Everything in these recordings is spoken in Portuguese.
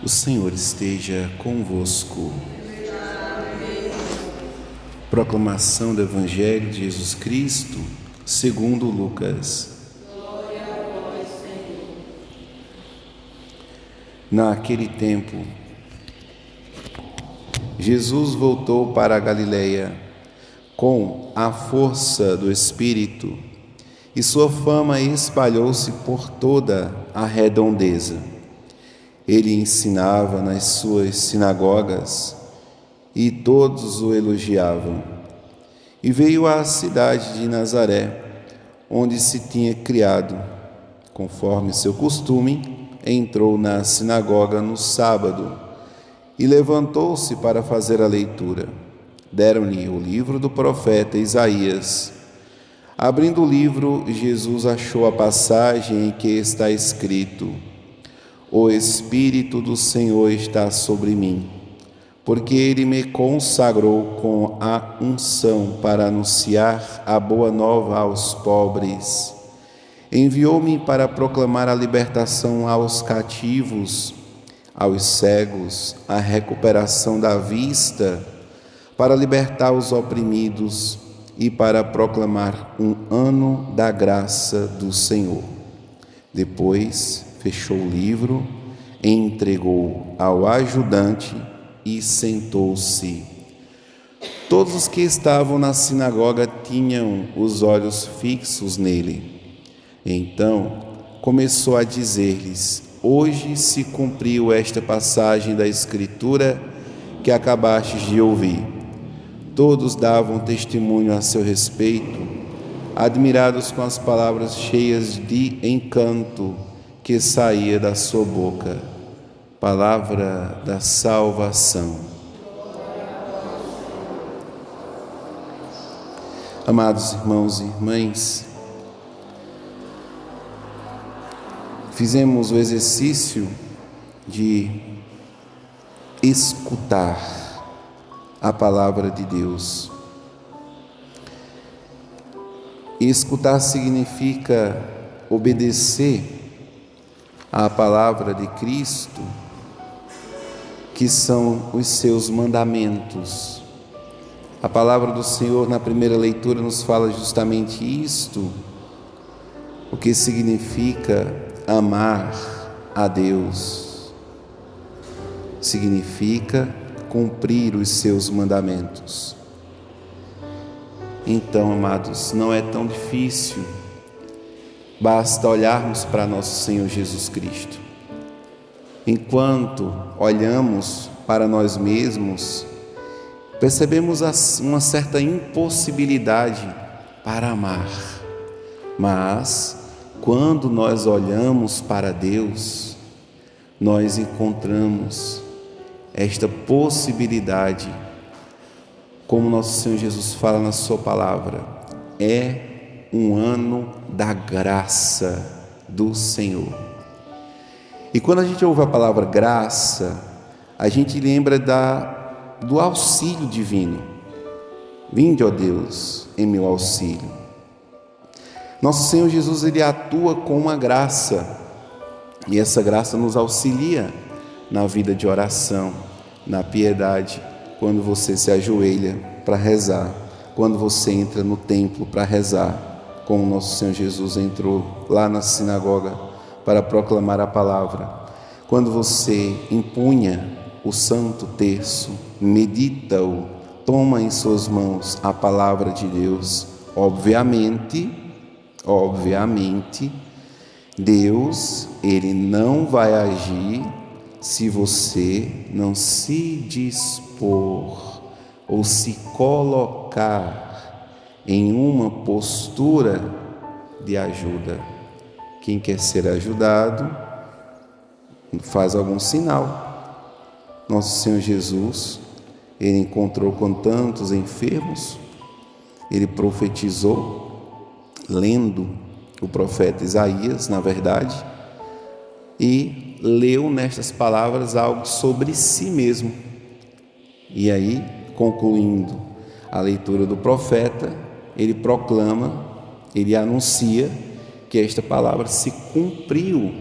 O Senhor esteja convosco. Proclamação do Evangelho de Jesus Cristo, segundo Lucas. Glória a vós, Senhor. Naquele tempo, Jesus voltou para a Galileia com a força do Espírito, e sua fama espalhou-se por toda a redondeza. Ele ensinava nas suas sinagogas e todos o elogiavam. E veio à cidade de Nazaré, onde se tinha criado. Conforme seu costume, entrou na sinagoga no sábado e levantou-se para fazer a leitura. Deram-lhe o livro do profeta Isaías. Abrindo o livro, Jesus achou a passagem em que está escrito: O Espírito do Senhor está sobre mim, porque Ele me consagrou com a unção para anunciar a boa nova aos pobres. Enviou-me para proclamar a libertação aos cativos, aos cegos, a recuperação da vista, para libertar os oprimidos e para proclamar um ano da graça do Senhor. Depois fechou o livro, entregou ao ajudante e sentou-se. Todos os que estavam na sinagoga tinham os olhos fixos nele. Então começou a dizer-lhes: Hoje se cumpriu esta passagem da Escritura que acabastes de ouvir. Todos davam testemunho a seu respeito, admirados com as palavras cheias de encanto que saía da sua boca. Palavra da salvação. Amados irmãos e irmãs, fizemos o exercício de escutar a palavra de Deus. E escutar significa obedecer à palavra de Cristo, que são os seus mandamentos. A palavra do Senhor na primeira leitura nos fala justamente isto, o que significa amar a Deus. Significa cumprir os seus mandamentos. Então, amados, não é tão difícil. Basta olharmos para nosso Senhor Jesus Cristo. Enquanto olhamos para nós mesmos, percebemos uma certa impossibilidade para amar. Mas, quando nós olhamos para Deus, nós encontramos esta possibilidade, como nosso Senhor Jesus fala na sua palavra, é um ano da graça do Senhor. E quando a gente ouve a palavra graça, a gente lembra do auxílio divino. Vinde, ó Deus, em meu auxílio. Nosso Senhor Jesus, Ele atua com uma graça, e essa graça nos auxilia na vida de oração, na piedade, quando você se ajoelha para rezar, quando você entra no templo para rezar, como nosso Senhor Jesus entrou lá na sinagoga para proclamar a palavra, quando você empunha o Santo Terço, medita-o, toma em suas mãos a palavra de Deus, obviamente, Deus, Ele não vai agir se você não se dispor ou se colocar em uma postura de ajuda. Quem quer ser ajudado, faz algum sinal. Nosso Senhor Jesus, Ele encontrou com tantos enfermos, Ele profetizou, lendo o profeta Isaías, na verdade, e leu nestas palavras algo sobre si mesmo. E aí, concluindo a leitura do profeta, ele proclama, ele anuncia que esta palavra se cumpriu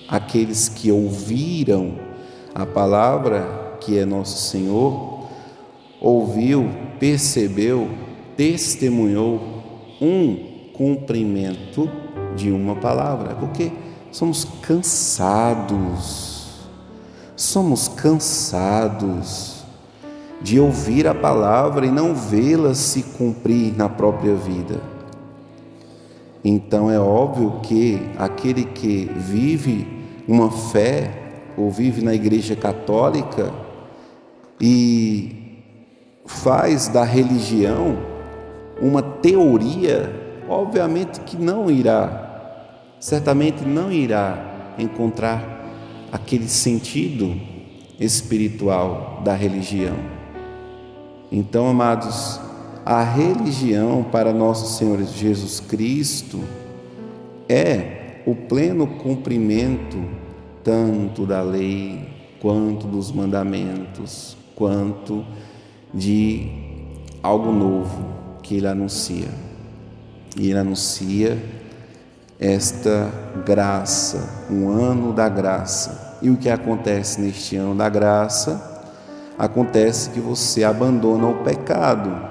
aqueles que ouviram a palavra, que é nosso Senhor, ouviu, percebeu, testemunhou um cumprimento de uma palavra, porque somos cansados de ouvir a palavra e não vê-la se cumprir na própria vida. Então é óbvio que aquele que vive uma fé ou vive na Igreja Católica e faz da religião uma teoria, obviamente que certamente não irá encontrar aquele sentido espiritual da religião. Então, amados, a religião para nosso Senhor Jesus Cristo é o pleno cumprimento tanto da lei, quanto dos mandamentos, quanto de algo novo que Ele anuncia. E Ele anuncia esta graça, um ano da graça. E o que acontece neste ano da graça? Acontece que você abandona o pecado.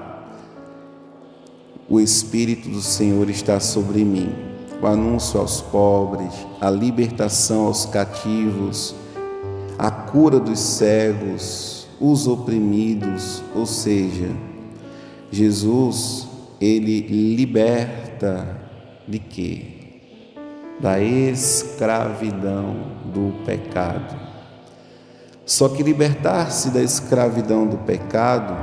O Espírito do Senhor está sobre mim. O anúncio aos pobres, a libertação aos cativos, a cura dos cegos, os oprimidos, ou seja, Jesus, Ele liberta de quê? Da escravidão do pecado. Só que libertar-se da escravidão do pecado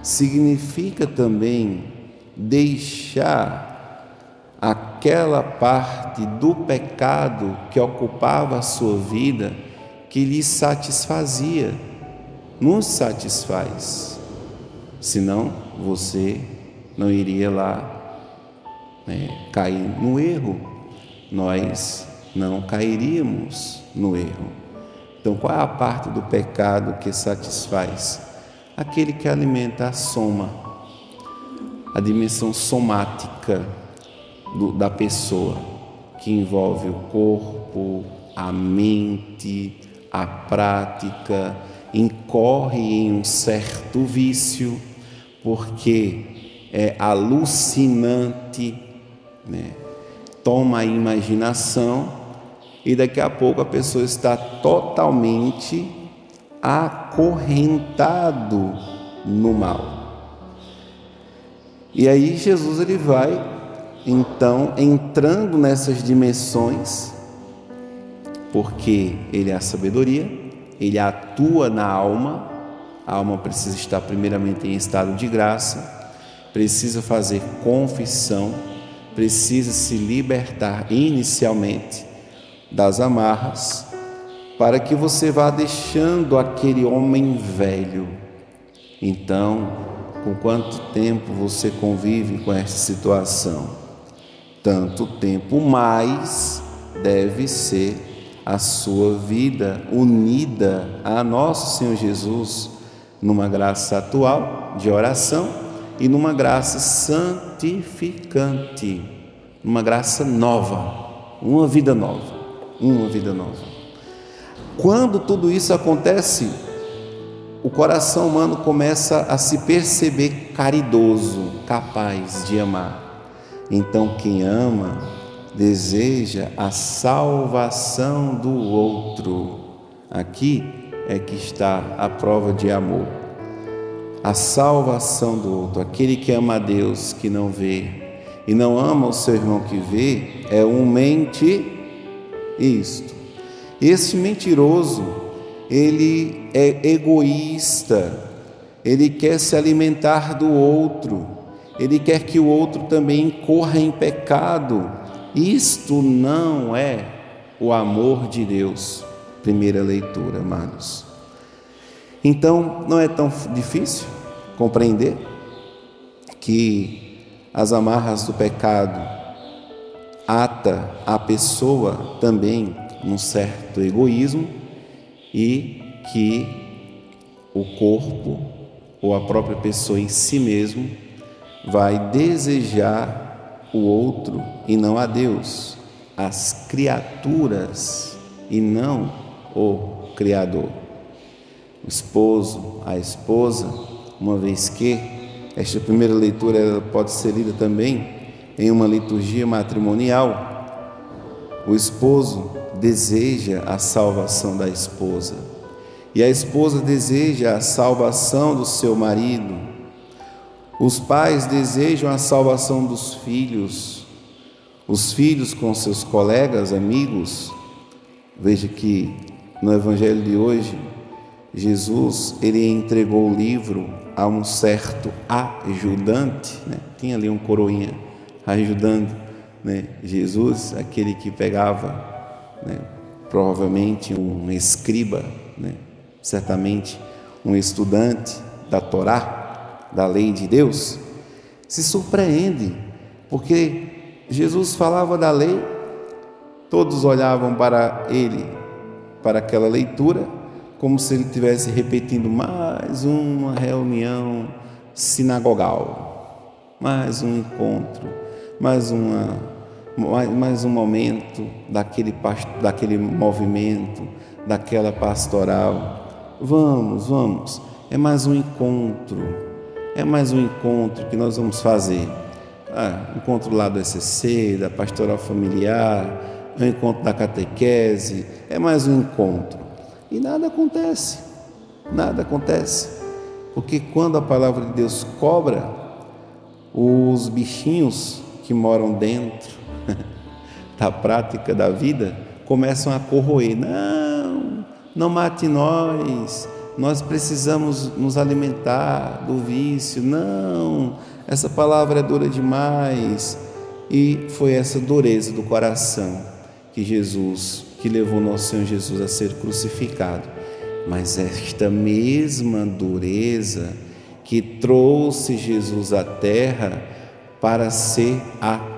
significa também deixar aquela parte do pecado que ocupava a sua vida, que lhe satisfazia, nos satisfaz. Senão você não iria lá cair no erro, nós não cairíamos no erro. Então, qual é a parte do pecado que satisfaz? Aquele que alimenta a soma, a dimensão somática da pessoa, que envolve o corpo, a mente, a prática, incorre em um certo vício, porque é alucinante, toma a imaginação e daqui a pouco a pessoa está totalmente acorrentado no mal. E aí Jesus ele vai então entrando nessas dimensões, porque ele é a sabedoria, ele atua na alma. A alma precisa estar primeiramente em estado de graça, precisa fazer confissão, precisa se libertar inicialmente das amarras, para que você vá deixando aquele homem velho. Então, com quanto tempo você convive com essa situação? Tanto tempo mais deve ser a sua vida unida a nosso Senhor Jesus, numa graça atual de oração e numa graça santificante, uma graça nova, uma vida nova. Quando tudo isso acontece, o coração humano começa a se perceber caridoso, capaz de amar. Então, quem ama deseja a salvação do outro. Aqui é que está a prova de amor. A salvação do outro. Aquele que ama a Deus que não vê e não ama o seu irmão que vê é um mentiroso. Este mentiroso, ele é egoísta, ele quer se alimentar do outro, ele quer que o outro também incorra em pecado. Isto não é o amor de Deus. Primeira leitura, amados. Então, não é tão difícil compreender que as amarras do pecado ata a pessoa também num certo egoísmo e que o corpo ou a própria pessoa em si mesmo vai desejar o outro e não a Deus. As criaturas e não o Criador. O esposo, a esposa, uma vez que esta primeira leitura ela pode ser lida também em uma liturgia matrimonial. O esposo deseja a salvação da esposa e a esposa deseja a salvação do seu marido. Os pais desejam a salvação dos filhos, os filhos com seus colegas, amigos. Veja que no Evangelho de hoje, Jesus ele entregou o livro a um certo ajudante, né? Tinha ali um coroinha ajudando, né? Jesus, aquele que pegava, né? Provavelmente um escriba, né? Certamente um estudante da Torá, da lei de Deus, se surpreende, porque Jesus falava da lei, todos olhavam para ele, para aquela leitura, como se ele estivesse repetindo mais uma reunião sinagogal, mais um encontro, mais um momento daquele movimento, daquela pastoral. Vamos, é mais um encontro que nós vamos fazer. Encontro lá do ECC, da pastoral familiar, o encontro da catequese, é mais um encontro. E nada acontece, porque quando a palavra de Deus cobra, os bichinhos que moram dentro da prática da vida começam a corroer. Não mate nós precisamos nos alimentar do vício. Não, essa palavra é dura demais. E foi essa dureza do coração que levou nosso Senhor Jesus a ser crucificado. Mas esta mesma dureza que trouxe Jesus à terra para ser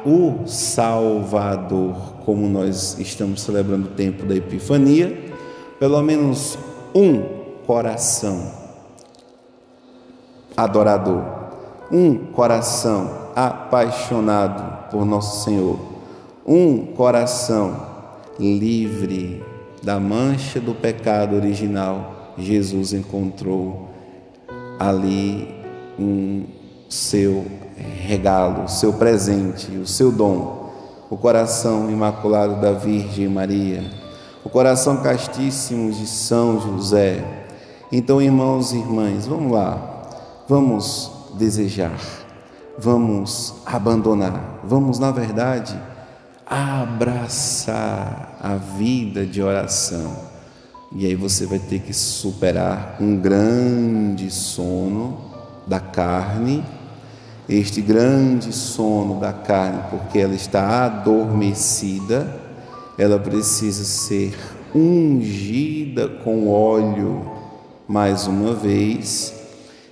o Salvador, como nós estamos celebrando o tempo da Epifania, pelo menos um coração adorador, um coração apaixonado por nosso Senhor, um coração livre da mancha do pecado original. Jesus encontrou ali seu regalo, o seu presente, o seu dom, o coração imaculado da Virgem Maria, o coração castíssimo de São José. Então, irmãos e irmãs, vamos lá, vamos desejar, vamos abandonar, vamos, na verdade, abraçar a vida de oração. E aí você vai ter que superar um grande sono da carne, este grande sono da carne, porque ela está adormecida, ela precisa ser ungida com óleo mais uma vez.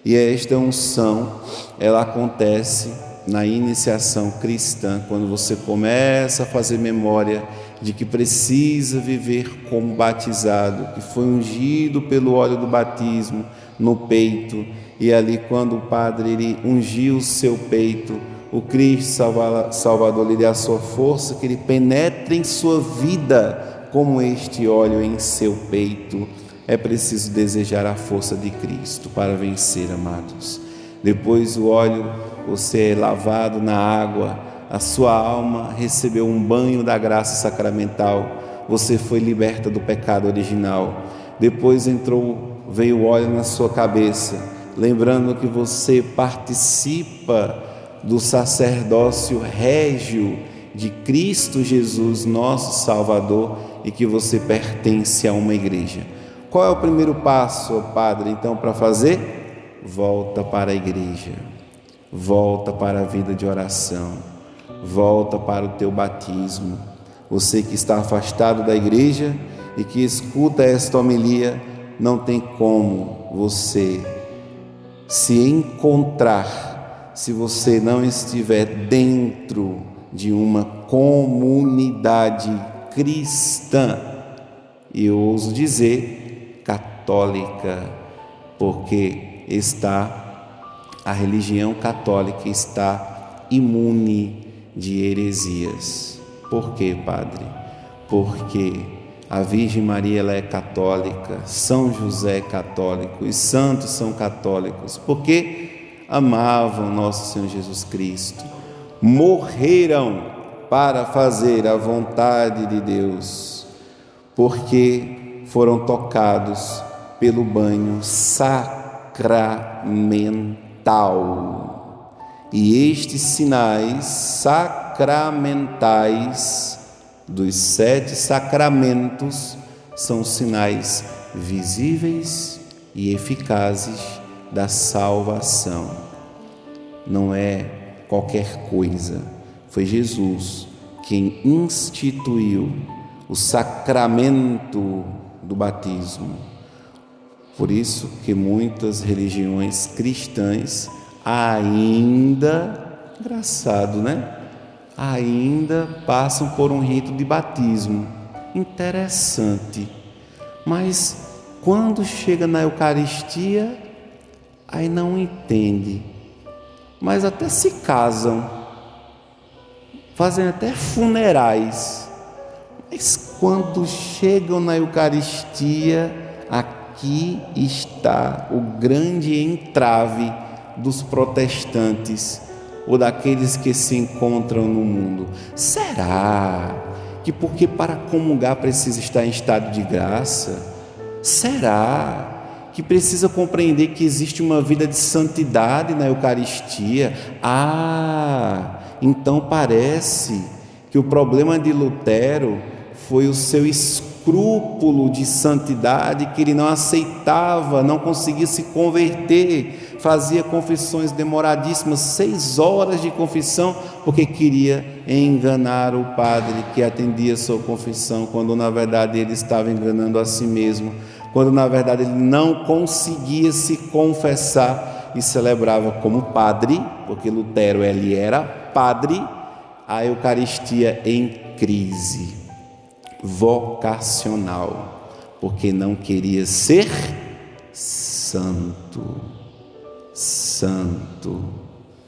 E esta unção, ela acontece na iniciação cristã, quando você começa a fazer memória de que precisa viver como batizado, que foi ungido pelo óleo do batismo no peito, e ali quando o Padre ele ungiu o seu peito, o Cristo Salvador lhe dá a sua força, que ele penetre em sua vida como este óleo em seu peito. É preciso desejar a força de Cristo para vencer, amados. Depois o óleo, você é lavado na água, a sua alma recebeu um banho da graça sacramental, você foi liberta do pecado original. Depois veio o óleo na sua cabeça, lembrando que você participa do sacerdócio régio de Cristo Jesus, nosso Salvador, e que você pertence a uma igreja. Qual é o primeiro passo, Padre, então, para fazer? Volta para a igreja, volta para a vida de oração, volta para o teu batismo. Você que está afastado da igreja e que escuta esta homilia, não tem como você se encontrar se você não estiver dentro de uma comunidade cristã, e eu ouso dizer católica, porque a religião católica está imune de heresias. Por quê, Padre? Porque a Virgem Maria ela é católica, São José é católico, os santos são católicos, porque amavam nosso Senhor Jesus Cristo, morreram para fazer a vontade de Deus, porque foram tocados pelo banho sacramental. E estes sinais sacramentais dos 7 sacramentos são sinais visíveis e eficazes da salvação. Não é qualquer coisa. Foi Jesus quem instituiu o sacramento do batismo. Por isso que muitas religiões cristãs ainda, engraçado, né? Ainda passam por um rito de batismo. Interessante. Mas quando chega na Eucaristia, aí não entende. Mas até se casam, fazem até funerais. Mas quando chegam na Eucaristia, aqui está o grande entrave dos protestantes ou daqueles que se encontram no mundo. Será que porque para comungar precisa estar em estado de graça? Será que precisa compreender que existe uma vida de santidade na Eucaristia? Então parece que o problema de Lutero foi o seu escrúpulo de santidade, que ele não aceitava, não conseguia se converter, fazia confissões demoradíssimas, 6 horas de confissão, porque queria enganar o padre que atendia a sua confissão, quando na verdade ele estava enganando a si mesmo, quando na verdade ele não conseguia se confessar e celebrava como padre, porque Lutero ele era padre, a Eucaristia em crise vocacional, porque não queria ser santo,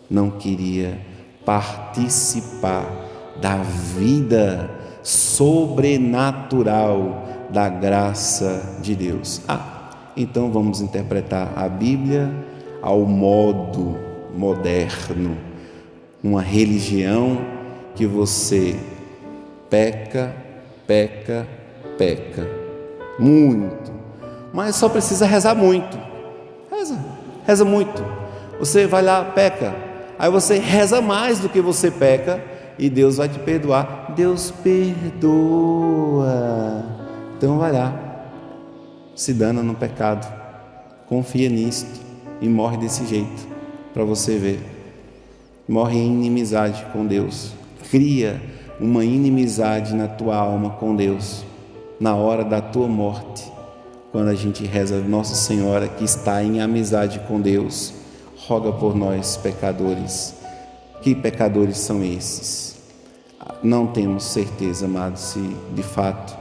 não queria participar da vida sobrenatural da graça de Deus. Então vamos interpretar a Bíblia ao modo moderno, uma religião que você peca muito, mas só precisa rezar muito. Reza muito. Você vai lá, peca, aí você reza mais do que você peca e Deus vai te perdoar. Deus perdoa. Então vai lá, se dana no pecado, confia nisto e morre desse jeito, para você ver. Morre em inimizade com Deus, cria uma inimizade na tua alma com Deus, na hora da tua morte, quando a gente reza Nossa Senhora, que está em amizade com Deus, roga por nós pecadores. Que pecadores são esses? Não temos certeza, amados, se de fato,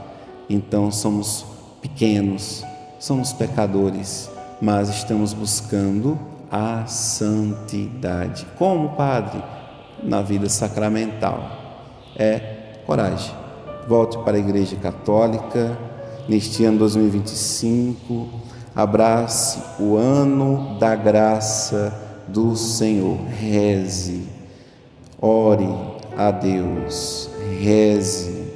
então somos pequenos, somos pecadores, mas estamos buscando a santidade. Como, Padre? Na vida sacramental. Coragem. Volte para a Igreja Católica neste ano 2025. Abrace o ano da graça do Senhor. Reze, ore a Deus, reze,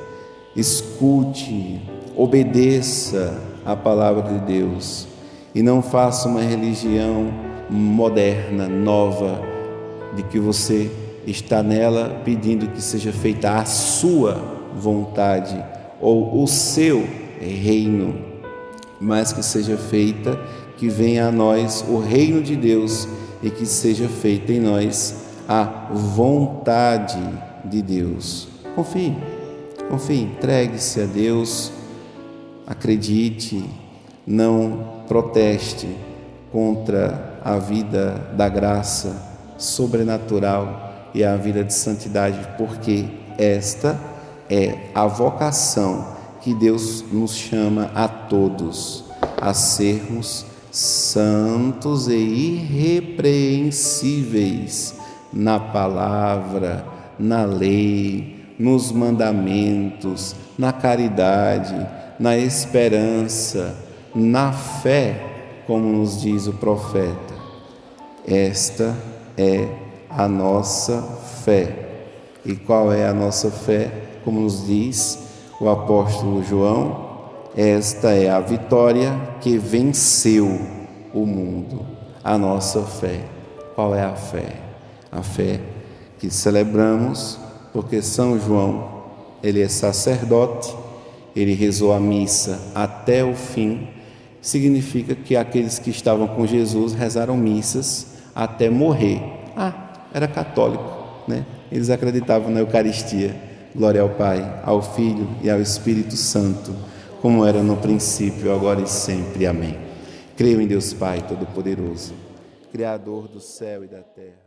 escute, obedeça a palavra de Deus e não faça uma religião moderna, nova, de que você está nela pedindo que seja feita a sua vontade ou o seu reino, mas que seja feita, que venha a nós o reino de Deus e que seja feita em nós a vontade de Deus. Confie, entregue-se a Deus, acredite, não proteste contra a vida da graça sobrenatural e a vida de santidade, porque esta é a vocação que Deus nos chama a todos, a sermos santos e irrepreensíveis na palavra, na lei, nos mandamentos, na caridade, na esperança, na fé, como nos diz o profeta. Esta é a nossa fé. E qual é a nossa fé? Como nos diz o apóstolo João, esta é a vitória que venceu o mundo. A nossa fé. Qual é a fé? A fé que celebramos porque São João, ele é sacerdote, ele rezou a missa até o fim. Significa que aqueles que estavam com Jesus rezaram missas até morrer. Era católico, né? Eles acreditavam na Eucaristia. Glória ao Pai, ao Filho e ao Espírito Santo, como era no princípio, agora e sempre. Amém. Creio em Deus Pai Todo-Poderoso, Criador do céu e da terra,